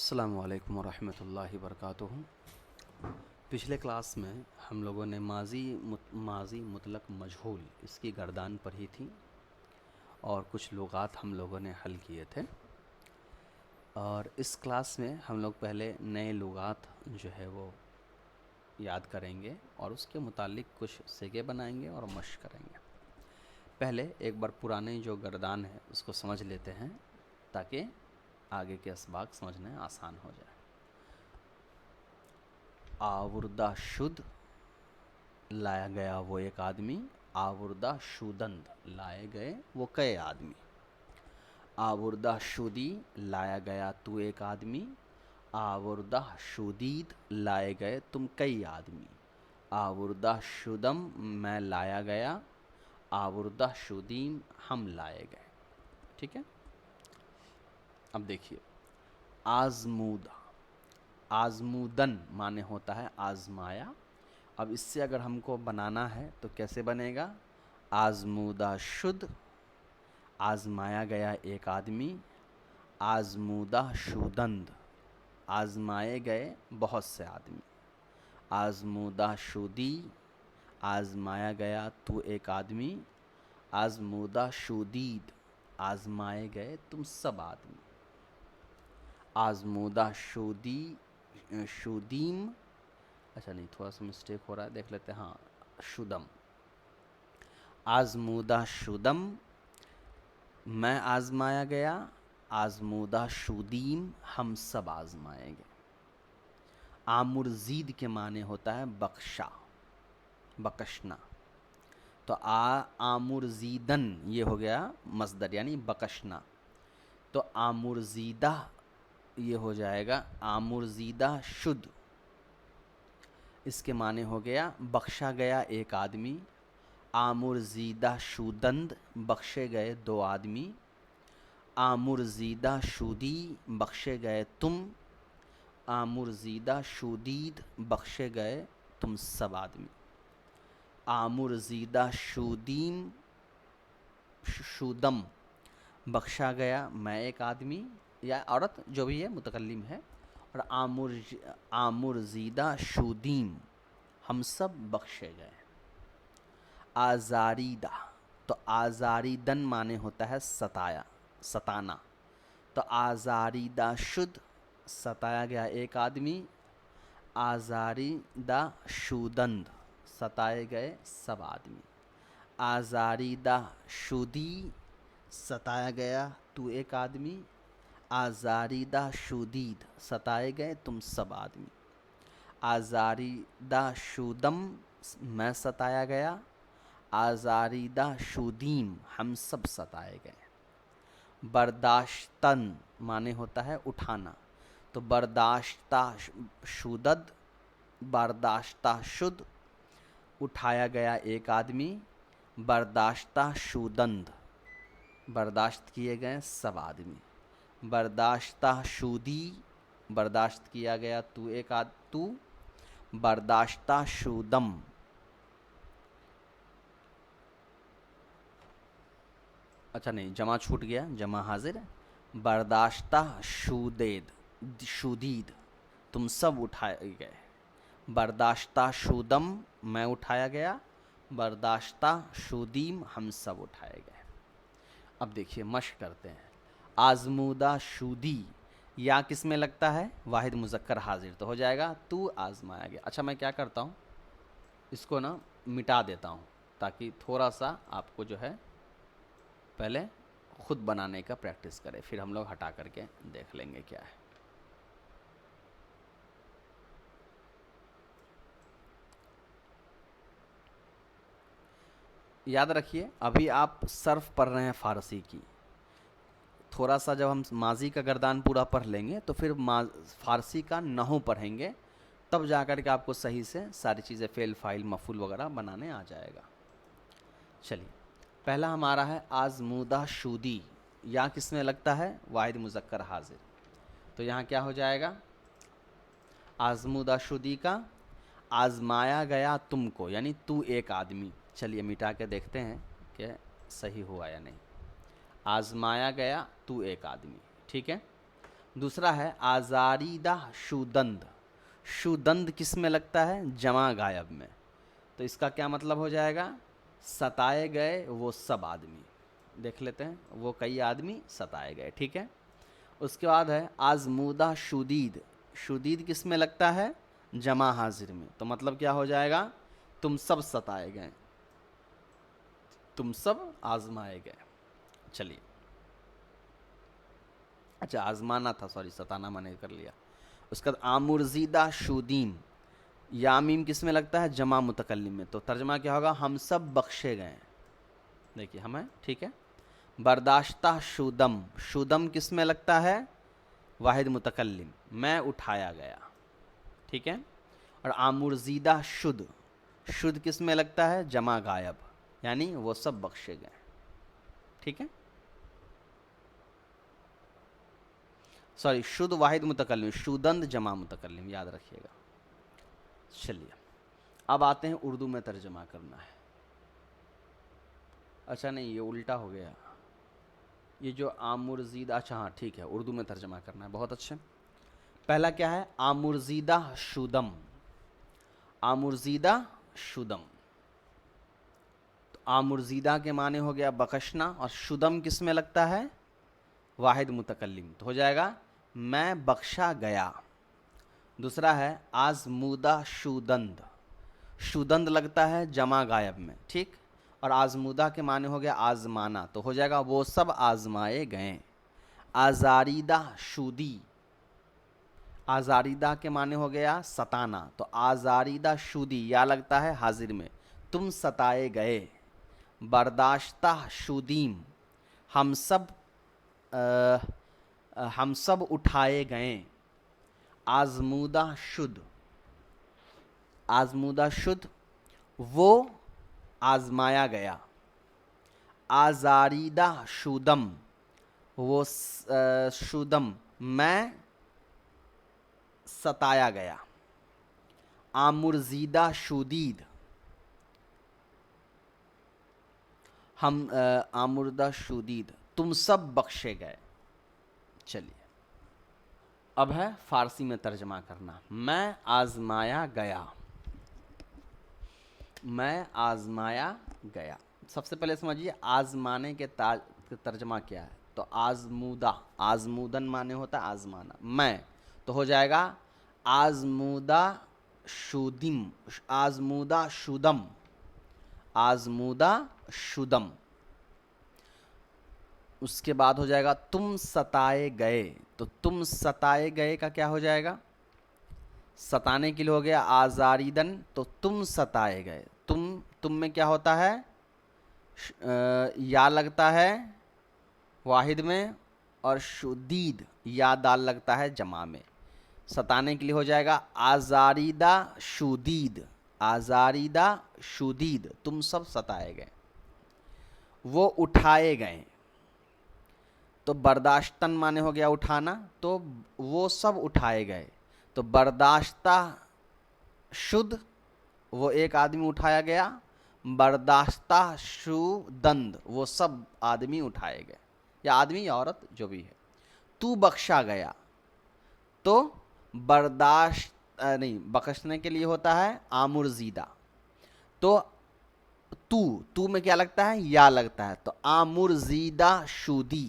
السلام علیکم ورحمۃ اللہ وبرکاتہ۔ پچھلے کلاس میں ہم لوگوں نے ماضی مطلق مجہول اس کی گردان پڑھی تھی اور کچھ لغات ہم لوگوں نے حل کیے تھے، اور اس کلاس میں ہم لوگ پہلے نئے لغات جو ہے وہ یاد کریں گے اور اس کے متعلق کچھ سیگے بنائیں گے اور مشق کریں گے۔ پہلے ایک بار پرانے جو گردان ہے اس کو سمجھ لیتے ہیں تاکہ آگے کے اسباق سمجھنے آسان ہو جائے۔ آوردہ شد، لایا گیا وہ ایک آدمی۔ آوردہ شودند، لائے گئے وہ کئی آدمی۔ آوردہ شودی، لایا گیا تو ایک آدمی۔ آوردہ شودید، لائے گئے تم کئی آدمی۔ آوردہ شدم، میں لایا گیا۔ آوردہ شدیم، ہم لائے گئے۔ ٹھیک ہے، اب دیکھیے آزمودہ، آزمودن معنی ہوتا ہے آزمایا۔ اب اس سے اگر ہم کو بنانا ہے تو کیسے بنے گا؟ آزمودہ شد، آزمایا گیا ایک آدمی۔ آزمودہ شودند، آزمائے گئے بہت سے آدمی۔ آزمودہ شودی، آزمایا گیا تو ایک آدمی۔ آزمودہ شودید، آزمائے گئے تم سب آدمی۔ آزمودہ شودیم، اچھا نہیں، تھوڑا سا مسٹیک ہو رہا ہے، دیکھ لیتے ہیں۔ ہاں، شدم۔ آزمودہ شدم، میں آزمایا گیا۔ آزمودہ شودیم، ہم سب آزمائے گئے۔ آمرزید کے معنی ہوتا ہے بخشا، بخشنا۔ تو آمرزیدن یہ ہو گیا مصدر یعنی بخشنا، تو آمرزیدہ یہ ہو جائے گا آمرزیدہ شد، اس کے معنی ہو گیا بخشا گیا ایک آدمی۔ آمرزیدہ شودند، بخشے گئے دو آدمی۔ آمرزیدہ شودی، بخشے گئے تم۔ آمرزیدہ شودید، بخشے گئے تم سب آدمی۔ آمرزیدہ شودم، بخشا گیا میں ایک آدمی یا عورت، جو بھی ہے متکلم ہے۔ اور آمرزیدہ شودیم، ہم سب بخشے گئے۔ آزاریدہ، تو آزاریدن معنی ہوتا ہے ستایا، ستانا۔ تو آزاریدہ شد، ستایا گیا ایک آدمی۔ آزاریدہ شودند، ستائے گئے سب آدمی۔ آزاریدہ شودی، ستایا گیا تو ایک آدمی۔ آزاریدہ شودید، ستائے گئے تم سب آدمی۔ آزاریدہ شودم، میں ستایا گیا۔ آزاریدہ شودیم، ہم سب ستائے گئے۔ برداشتن معنی ہوتا ہے اٹھانا، تو برداشتہ شودد، برداشتہ شد، اٹھایا گیا ایک آدمی۔ برداشتہ شودند، برداشت کیے گئے سب آدمی۔ برداشتہ شودی، برداشت کیا گیا تو ایک تو۔ برداشتہ شودم، اچھا نہیں، جمع چھوٹ گیا، جمع حاضر ہے۔ برداشتہ شودید، تم سب اٹھائے گئے۔ برداشتہ شودم، میں اٹھایا گیا۔ برداشتہ شودیم، ہم سب اٹھائے گئے۔ اب دیکھیے مشق کرتے ہیں۔ آزمودہ شودی، یا کس میں لگتا ہے؟ واحد مذکر حاضر، تو ہو جائے گا تو آزمایا گیا۔ اچھا میں کیا کرتا ہوں، اس کو نا مٹا دیتا ہوں تاکہ تھوڑا سا آپ کو جو ہے پہلے خود بنانے کا پریکٹس کرے، پھر ہم لوگ ہٹا کر کے دیکھ لیں گے کیا ہے۔ یاد رکھیے ابھی آپ صرف پڑھ رہے ہیں فارسی کی، تھوڑا سا جب ہم ماضی کا گردان پورا پڑھ لیں گے تو پھر فارسی کا نحو پڑھیں گے، تب جا کر کے آپ کو صحیح سے ساری چیزیں فعل فاعل مفعول وغیرہ بنانے آ جائے گا۔ چلیے پہلا ہمارا ہے آزمودہ شودی، یا کس میں لگتا ہے؟ واحد مذکر حاضر، تو یہاں کیا ہو جائے گا؟ آزمودہ شودی کا آزمایا گیا تم کو، یعنی تو ایک آدمی۔ چلیے مٹا کے دیکھتے ہیں کہ صحیح ہوا یا نہیں۔ آزمایا گیا تو ایک آدمی، ٹھیک ہے۔ دوسرا ہے آزاریدہ شودند. شودند کس میں لگتا ہے؟ جمع غائب میں. تو اس کا کیا مطلب ہو جائے گا؟ ستائے گئے وہ سب آدمی. دیکھ لیتے ہیں، وہ کئی آدمی ستائے گئے. ٹھیک ہے. اس کے بعد ہے آزمودہ شدید. شدید کس میں لگتا ہے؟ جمع حاضر میں. تو مطلب کیا ہو جائے گا؟ تم سب ستائے گئے، تم سب آزمائے گئے. چلیے، اچھا آزمانا تھا، سوری، ستانا میں نے کر لیا. اس کا آمرزیدہ شودیم. یامیم کس میں لگتا ہے؟ جمع متکلم میں. تو ترجمہ کیا ہوگا؟ ہم سب بخشے گئے. دیکھیے ہمیں، ٹھیک ہے. برداشتہ شودم. شودم کس میں لگتا ہے؟ واحد متکلم. میں اٹھایا گیا. ٹھیک ہے. اور آمرزیدہ شد. شد کس میں لگتا ہے؟ جمع غائب، یعنی وہ سب بخشے گئے. ٹھیک ہے. سوری، شد واحد متکلم، شودند جمع متکلم، یاد رکھیے گا. چلیے اب آتے ہیں اردو میں ترجمہ کرنا ہے. اچھا نہیں، یہ الٹا ہو گیا. یہ جو آمرزیدہ، اچھا ہاں ٹھیک ہے، اردو میں ترجمہ کرنا ہے. بہت اچھے. پہلا کیا ہے؟ آمرزیدہ شودم. آمرزیدہ شودم. تو آمرزیدہ کے معنی ہو گیا بخشنا، اور شودم کس میں لگتا ہے؟ واحد متکلم. تو ہو جائے گا میں بخشا گیا. دوسرا ہے آزمودہ شودند. شودند لگتا ہے جمع غائب میں. ٹھیک. اور آزمودہ کے معنی ہو گیا آزمانا. تو ہو جائے گا وہ سب آزمائے گئے. آزاریدہ شودی. آزاریدہ کے معنی ہو گیا ستانا. تو آزاریدہ شودی یا لگتا ہے حاضر میں، تم ستائے گئے. برداشتہ شودیم. ہم سب اٹھائے گئے. آزمودہ شد. آزمودہ شد، وہ آزمایا گیا. آزاریدہ شودم. وہ شودم، میں ستایا گیا. آمرزیدہ شودید. ہم آمردہ شودید، تم سب بخشے گئے. چلیے اب ہے فارسی میں ترجمہ کرنا. میں آزمایا گیا. میں آزمایا گیا. سب سے پہلے سمجھیے آزمانے کے ترجمہ کیا ہے. تو آزمودہ، آزمودن معنی ہوتا ہے آزمانا. میں تو ہو جائے گا آزمودہ شودم. آزمودہ شودم. آزمودہ شودم. اس کے بعد ہو جائے گا تم ستائے گئے. تو تم ستائے گئے کا کیا ہو جائے گا؟ ستانے کے لیے ہو گیا آزاریدن. تو تم ستائے گئے. تم میں کیا ہوتا ہے؟ یا لگتا ہے واحد میں، اور شدید یا دال لگتا ہے جمع میں. ستانے کے لیے ہو جائے گا آزاریدہ شدید. آزاریدہ شدید، تم سب ستائے گئے. وہ اٹھائے گئے. تو برداشتن معنی ہو گیا اٹھانا. تو وہ سب اٹھائے گئے. تو برداشتہ شد، وہ ایک آدمی اٹھایا گیا. برداشتہ شودند، وہ سب آدمی اٹھائے گئے، یا آدمی یا عورت جو بھی ہے. تو بخشا گیا. تو برداشت نہیں، بخشنے کے لیے ہوتا ہے آمرزیدہ. تو تو میں کیا لگتا ہے؟ یا لگتا ہے. تو آمرزیدہ شودی.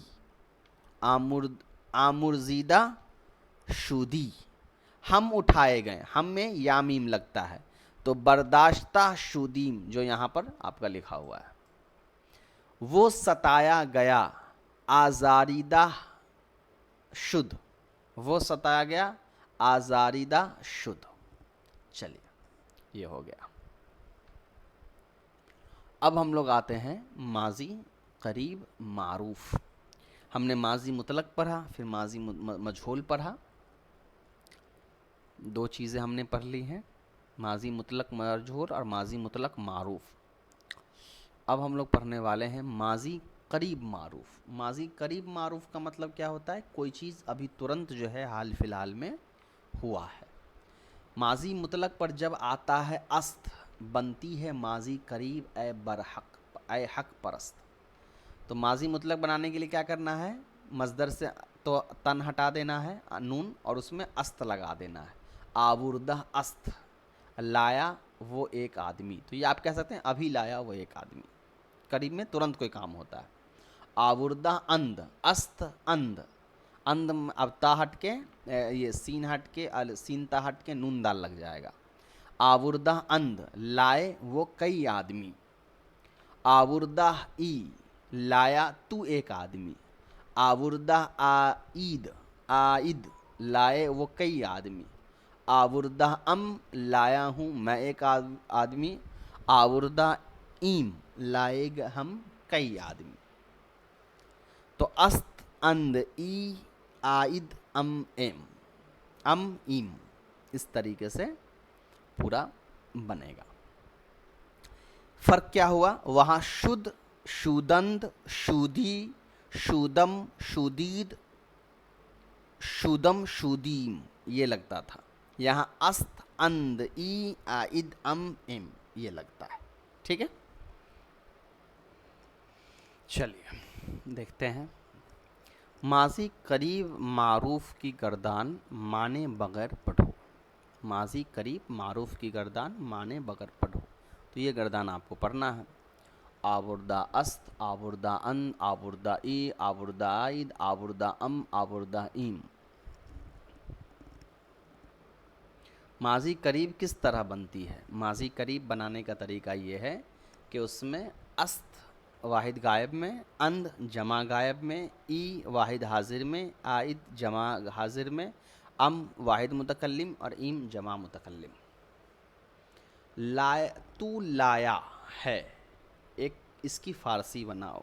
آمرزیدہ شودی، ہم اٹھائے گئے. ہم میں یا میم لگتا ہے. تو برداشتہ شودیم جو یہاں پر آپ کا لکھا ہوا ہے. وہ ستایا گیا. آزاریدہ شد. وہ ستایا گیا، آزاریدہ شد. چلیے یہ ہو گیا. اب ہم لوگ آتے ہیں ماضی قریب معروف. ہم نے ماضی مطلق پڑھا، پھر ماضی مجہول پڑھا. دو چیزیں ہم نے پڑھ لی ہیں، ماضی مطلق مجہول اور ماضی مطلق معروف. اب ہم لوگ پڑھنے والے ہیں ماضی قریب معروف. ماضی قریب معروف کا مطلب کیا ہوتا ہے؟ کوئی چیز ابھی ترنت جو ہے حال فی الحال میں ہوا ہے. ماضی مطلق پر جب آتا ہے است، بنتی ہے ماضی قریب اے برحق، اے حق پرست. تو ماضی مطلق بنانے کے لیے کیا کرنا ہے؟ مصدر سے تو تن ہٹا دینا ہے نون اور اس میں است لگا دینا ہے. آوردہ است لایا وہ ایک آدمی. تو یہ آپ کہہ سکتے ہیں ابھی لایا وہ ایک آدمی. قریب میں ترنت کوئی کام ہوتا ہے. آوردہ اند است اند اند اب تا ہٹ کے یہ سین ہٹ کے سین تا ہٹ کے نون دال لگ جائے گا. آوردہ اند لائے وہ کئی آدمی. آوردہ ای لایا تو ایک آدمی. آوردہ آئید آئد لائے وہ کئی آدمی. آوردہ ام لایا ہوں میں ایک آدمی. آوردہ ایم لائے گا ہم کئی آدمی. تو است اند ای آئد ام ایم ام ایم اس طریقے سے پورا بنے گا. فرق کیا ہوا؟ وہاں شد شودند شودی شودم شودید شودم شودیم یہ لگتا تھا. یہاں است اند ای آئد ام ایم یہ لگتا ہے. ٹھیک ہے، چلیے دیکھتے ہیں. ماضی قریب معروف کی گردان مانے بغیر پڑھو. ماضی قریب معروف کی گردان مانے بغیر پڑھو. تو یہ گردان آپ کو پڑھنا ہے. آوردہ است آوردہ ان آوردہ ای آوردہ آئد آوردہ ام آوردہ ایم. ماضی قریب کس طرح بنتی ہے؟ ماضی قریب بنانے کا طریقہ یہ ہے کہ اس میں است واحد غائب میں، اند جمع غائب میں، ای واحد حاضر میں، آئد جمع حاضر میں، ام واحد متکلم اور ایم جمع متکلم. تو لایا ہے، ایک اس کی فارسی بناؤ.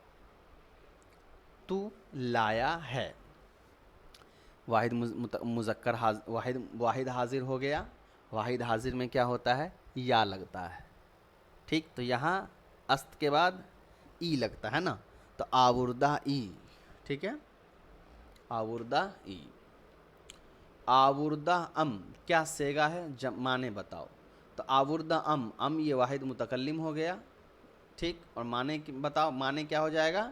تو لایا ہے واحد مذکر واحد حاضر ہو گیا. واحد حاضر میں کیا ہوتا ہے؟ یا لگتا ہے. ٹھیک، تو یہاں است کے بعد ای لگتا ہے نا، تو آوردہ ای. ٹھیک ہے، آوردہ ای. آوردہ ام کیا سیگا ہے؟ معنی بتاؤ. تو آوردہ ام یہ واحد متکلم ہو گیا. ٹھیک، اور معنی بتاؤ. معنی کیا ہو جائے گا؟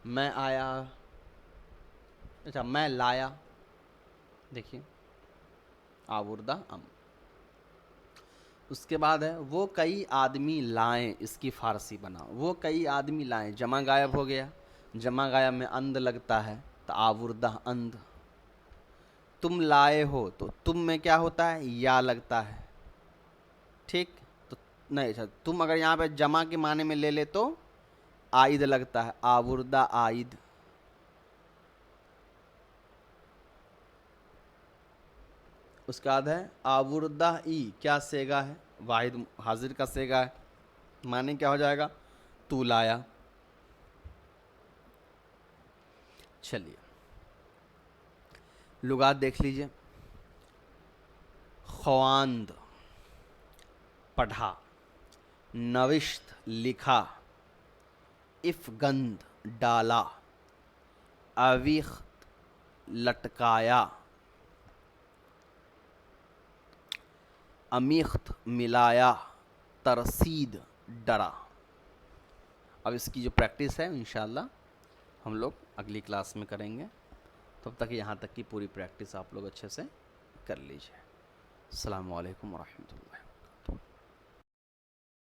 میں آیا، اچھا میں لایا. دیکھیے آوردہ ام. اس کے بعد ہے وہ کئی آدمی لائیں. اس کی فارسی بناؤ. وہ کئی آدمی لائیں جمع غائب ہو گیا. جمع غائب میں اند لگتا ہے تو آوردہ اند. تم لائے ہو تو تم میں کیا ہوتا ہے؟ یا لگتا ہے. ٹھیک، تو نہیں اچھا تم اگر یہاں پہ جمع کے معنی میں لے لے تو آئد لگتا ہے. آوردہ آئد. اس کے بعد ہے آوردہ ای کیا سیگا ہے؟ واحد حاضر کا سیگا ہے. معنی کیا ہو جائے گا؟ تو لایا. چلیے لغات دیکھ لیجئے. خواند پڑھا، نوشت لکھا، افگند ڈالا، آویخت لٹکایا، امیخت ملایا، ترسید ڈرا. اب اس کی جو پریکٹس ہے انشاءاللہ ہم لوگ اگلی کلاس میں کریں گے. تب تک یہاں تک کی پوری پریکٹس آپ لوگ اچھے سے کر لیجیے. السلام علیکم ورحمۃ اللہ.